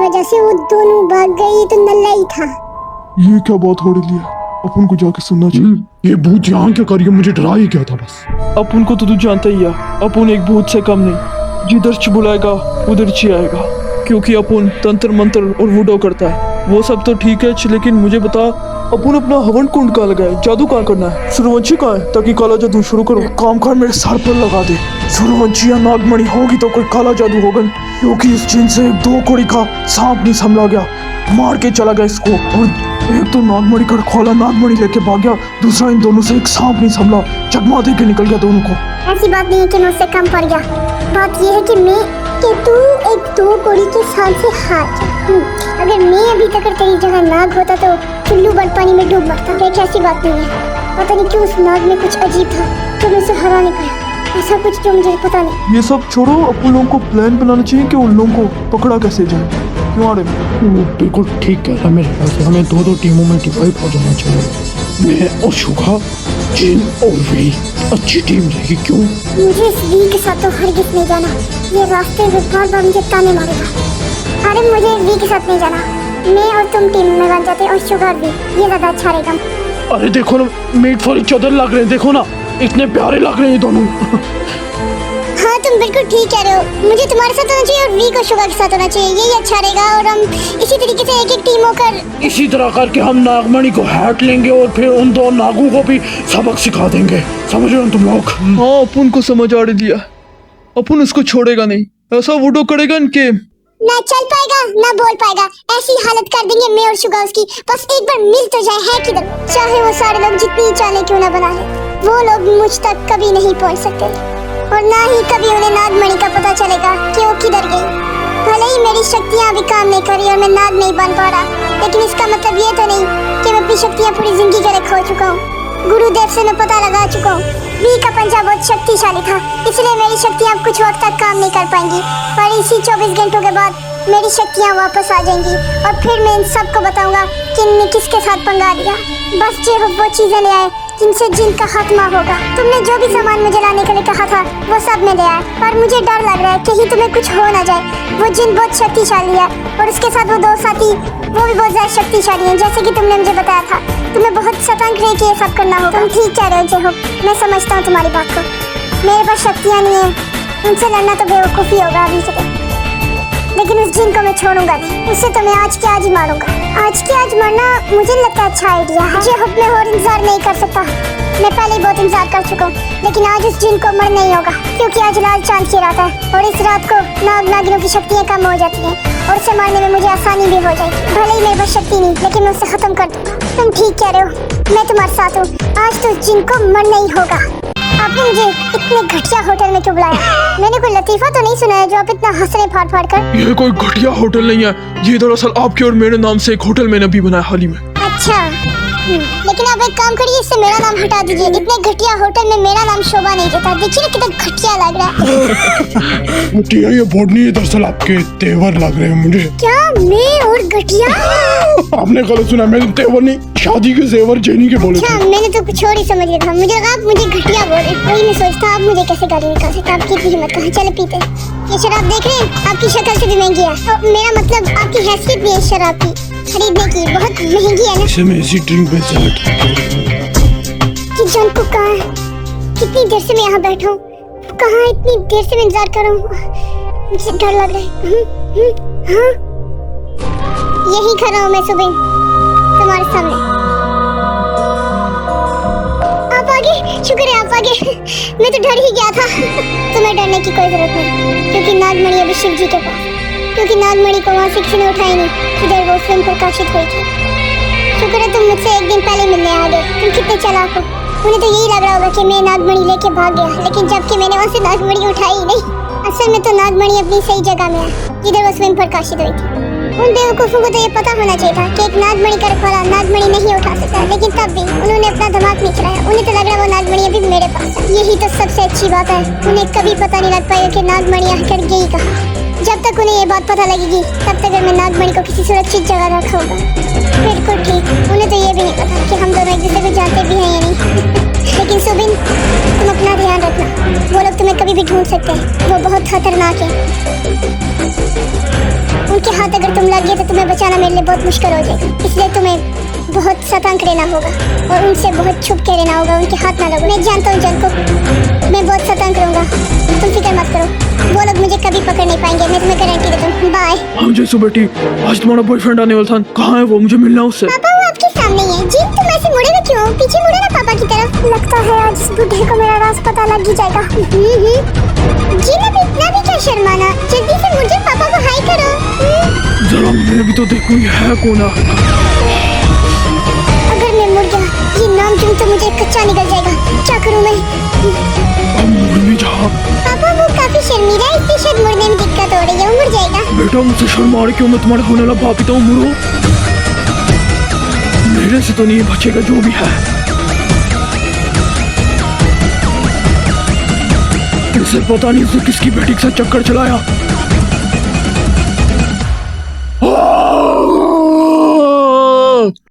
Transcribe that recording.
वजह से वो दोनों भाग गए, ये तो नल्ला ही था। ये क्या बात हो रही है? अपन को जाके सुनना चाहिए। ये भूत यहाँ क्या करिए, मुझे डरा ही क्या था बस। अपन को तो तू जानता ही है, अपन एक भूत से कम नहीं। जिधर बुलाएगा उधर ची आएगा, क्योंकि अपन तंत्र मंत्र और वुडो करता है। वो सब तो ठीक है, लेकिन मुझे बता, अपन अपना हवन कुंड कहाँ लगाए? जादू कहाँ करना है? सूर्यवंशी कहाँ है? ताकि काला जादू शुरू करो। काम कर, मेरे सर पर लगा दे। सूर्यवंशी या नागमणि होगी तो कोई काला जादू होगा, क्योंकि इस जिन से 2 कौड़ी का सांप नहीं संभला गया, मार के चला गया इसको। और एक तो नागमणि का खोला नागमणि लेके भाग गया, दूसरा इन दोनों से एक सांप नहीं संभला, चकमा दे के निकल गया दोनों को। ऐसी बात नहीं है कि मैं उससे कम पड़ गया। बात ये है कि तू एक 2 कौड़ी के सांप से हार गया। अगर मैं अभी तक तेरी जगह नाग होता तो चुल्लू बल पानी में डूब मरता। एक ऐसी बात नहीं है, पता नहीं क्यों उस नाग में कुछ अजीब था जो मैं उसे हरा नहीं पाया। ऐसा कुछ जो मुझे पता नहीं। ये सब छोड़ो, अपन लोगों को प्लान बनाना चाहिए कि उन लोगों को पकड़ा कैसे जाए। क्यों आ रहे? बिल्कुल ठीक कह रहा मेरे ख्याल से हमें 2 टीमों में डिवाइड हो जाना चाहिए। मैं और शुभा, जिन और वी अच्छी टीम रहेगी। क्यों? मुझे इस वी के साथ तो हरगिज़ नहीं जाना। ये रास्ते में बार-बार मुझे ताने मारेगा। अरे मुझे वी के साथ नहीं जाना। मैं और तुम टीम में बन जाते और शुगर भी, ये ज्यादा अच्छा रहेगा। अरे देखो ना, मेड फॉर ईच अदर लग रहे हैं, देखो ना, इतने प्यारे लग रहे हैं दोनों। हाँ तुम बिल्कुल ठीक कह रहे हो। मुझे तुम्हारे साथ होना चाहिए और वी को शुगर के साथ होना चाहिए, यही अच्छा रहेगा। और हम इसी तरीके से एक टीम होकर इसी तरह करके हम नागमणि को हैट लेंगे और फिर उन 2 नागों को भी सबक सिखा देंगे। समझ रहे हो तुम लोग? हाँ, अपन को समझ आ दिया। अपन उसको छोड़ेगा नहीं, ऐसा वुडो करेगा इनके। ना चल पाएगा ना बोल पाएगा, ऐसी हालत कर देंगे मैं और शुगर उसकी। बस एक बार मिल तो जाए, है किधर? चाहे वो सारे लोग जितनी चाले क्यों ना बना ले, वो लोग मुझ तक कभी नहीं पहुंच सकते, और ना ही कभी उन्हें नागमणि का पता चलेगा कि वो किधर गई। भले ही मेरी शक्तियाँ अभी काम नहीं कर रही और मैं नाग नहीं बन पा रहा, लेकिन इसका मतलब ये तो नहीं कि मैं अपनी शक्तियाँ पूरी जिंदगी के लिए खो चुका हूँ। गुरुदेव से मैं पता लगा चुका हूँ, वी का पंजा बहुत शक्तिशाली था, इसलिए मेरी शक्तियाँ अब कुछ वक्त तक काम नहीं कर पाएंगी। पर इसी 24 घंटों के बाद मेरी शक्तियाँ वापस आ जाएंगी और फिर मैं इन सबको बताऊंगा कि इनने किसके साथ पंगा लिया। बस जे हो वो चीजें ले आए जिनसे जिन का खात्मा होगा। तुमने जो भी सामान मुझे लाने के लिए कहा था वो सब मैं ले आया, पर मुझे डर लग रहा है कहीं तुम्हें कुछ हो ना जाए। वो जिन बहुत शक्तिशाली है और उसके साथ वो 2 साथी, वो भी बहुत ज्यादा शक्तिशाली हैं, जैसे कि तुमने मुझे बताया था। तुम्हें बहुत सतर्क रह के ये सब करना होगा। तुम ठीक कह रहे हो जे हो, मैं समझता हूँ तुम्हारी बात को। मेरे पास शक्तियाँ नहीं है, उनसे लड़ना तो बेवकूफ़ी होगा अभी से, लेकिन उस जिन को मैं छोड़ूंगा नहीं। उसे तो मैं आज के आज ही मारूंगा। आज के आज मरना मुझे लगता है अच्छा आइडिया है। जे हुब मैं और इंतजार नहीं कर सकता, मैं पहले ही बहुत इंतजार कर चुका हूँ, लेकिन आज उस जिन को मरना ही होगा, क्योंकि आज लाल चांद की रात है और इस रात को नाग नागिनों की शक्तियाँ कम हो जाती हैं और उसे मारने में मुझे आसानी भी हो जाएगी। भले ही मेरे पास शक्ति नहीं, लेकिन मैं उसे खत्म कर दूंगा। तुम ठीक कह रहे हो, मैं तुम्हारे साथ हूँ। आज तो उस जिन को मरना ही होगा। आपने मुझे इतने घटिया होटल में क्यों बुलाया? मैंने कोई लतीफा तो नहीं सुना है जो आप इतना हंस रहे फाड़ फाड़ कर? ये कोई घटिया होटल नहीं है, ये दरअसल आपके और मेरे नाम से एक होटल मैंने अभी बनाया हाल ही में। अच्छा, लेकिन आप एक काम करिए, इससे मेरा नाम हटा दीजिए। इतने घटिया होटल में मेरा नाम शोभा नहीं देता। देखिए ना कितना घटिया लग रहा है। घटिया ये बोर्ड नहीं है, दरअसल आपके तेवर लग रहे हैं मुझे। क्या मैं और घटिया? आपने गलत सुना, मैंने तेवर नहीं, शादी के जेवर जेनी के बोले अच्छा, थे। मैंने तो कुछ और ही समझ लिया था। मुझे लगा आप मुझे घटिया बोल रहे। वही मैं सोचता आप मुझे कैसे गाली निकाल सकते। आपकी इतनी हिम्मत कहाँ? चलो पीते। ये शराब देख रहे हैं, आपकी शक्ल से भी महंगी है। तो मेरा मतलब आपकी हैसियत भी है शराब की खरीदने की, बहुत महंगी है ना। इसे मैं ऐसी ड्रिंक बेच जाता हूँ। कि जन को कहाँ है? कितनी देर से मैं यहाँ बैठा हूँ, कहाँ है? इतनी देर से मैं इंतजार कर रहा हूँ, मुझे डर लग रहा है। हाँ, यही खड़ा हूँ मैं सुबह तुम्हारे सामने। आप आगे, शुक्र है आप आगे। मैं तो डर ही गया था। तुम्हें डरने की कोई जरूरत नहीं, क्योंकि नागमणि अभी शिव जी के पास, क्योंकि नागमणि को वहाँ से किसी ने उठाई नहीं, इधर वो स्वयं प्रकाशित हुई थी। शुक्र है तुम मुझसे एक दिन पहले मिलने आ गए। तुम कितने चालाक हो। उन्हें तो यही लग रहा होगा कि मैं नागमणि लेके भाग गया, लेकिन जबकि मैंने वहाँ से नागमणि उठाई ही नहीं। असल में तो नागमणि अपनी सही जगह में है, जिधर वो स्वयं प्रकाशित हुई थी। उन बेवकूफों को तो ये पता होना चाहिए था कि एक नागमणि का रखवाला नागमणि नहीं उठा सकता, लेकिन तब भी उन्होंने अपना दिमाग नहीं चलाया। उन्हें तो लग रहा वो नागमणि अभी मेरे पास है। यही तो सबसे अच्छी बात है, उन्हें कभी पता नहीं लग पाएगा कि नागमणि आकर गई कहाँ। जब तक उन्हें ये बात पता लगेगी, तब तक मैं नागमणि को किसी सुरक्षित जगह रखा होगा। बिल्कुल ठीक, उन्हें तो ये भी नहीं पता कि हम दोनों एक दूसरे को जानते भी हैं या नहीं। लेकिन सुबिन, तुम अपना ध्यान रखना, वो लोग तुम्हें कभी भी ढूंढ सकते हैं, वो बहुत खतरनाक है। उनके हाथ अगर तुम लग गए तो तुम्हें बचाना मेरे लिए बहुत मुश्किल हो जाएगा, इसलिए तुम्हें बहुत सतर्क रहना होगा और उनसे बहुत छुप के रहना होगा, उनके हाथ ना लगो। मैं जानता हूँ जन को, मैं बहुत सतर्क रहूंगा, तुम फिक्र मत करो, वो लोग मुझे कभी पकड़ नहीं पाएंगे, मैं तुम्हें गारंटी देता हूँ। बाय। हाँ जैसू बेटी, आज तुम्हारा बॉयफ्रेंड आने वाला था, कहाँ है वो? मुझे मिलना है उससे। पापा वो आपके सामने ही है। जिन तुम ऐसे मुड़े हुए क्यों हो? पीछे मुड़े ना पापा की तरफ। लगता है आज इस बुढ़े को मेरा राज पता लग ही जाएगा। जिन अब इतना भी क्या शर्माना, जल्दी से मुझे पापा को हाय करो। जरा मैं भी तो देखूं ये है कौन है। अगर मैं मुड़ गया ये नाम जुम तो मुझे कच्चा निकल जाएगा, क्या करूं मैं? अब मुड़ भी जा। पापा वो काफी शर्मीला है, इसलिए शायद मुड़ने में दिक्कत हो रही है, वो मुड़ जाएगा। बेटा मुझसे शर्मा रही क्यों? मैं तुम्हारा होने वाला बाप ही तो हूँ, मुड़ो। मेरे से तो नहीं बचेगा जो भी है। इसे पता नहीं इसे किसकी बेटी के साथ चक्कर चलाया।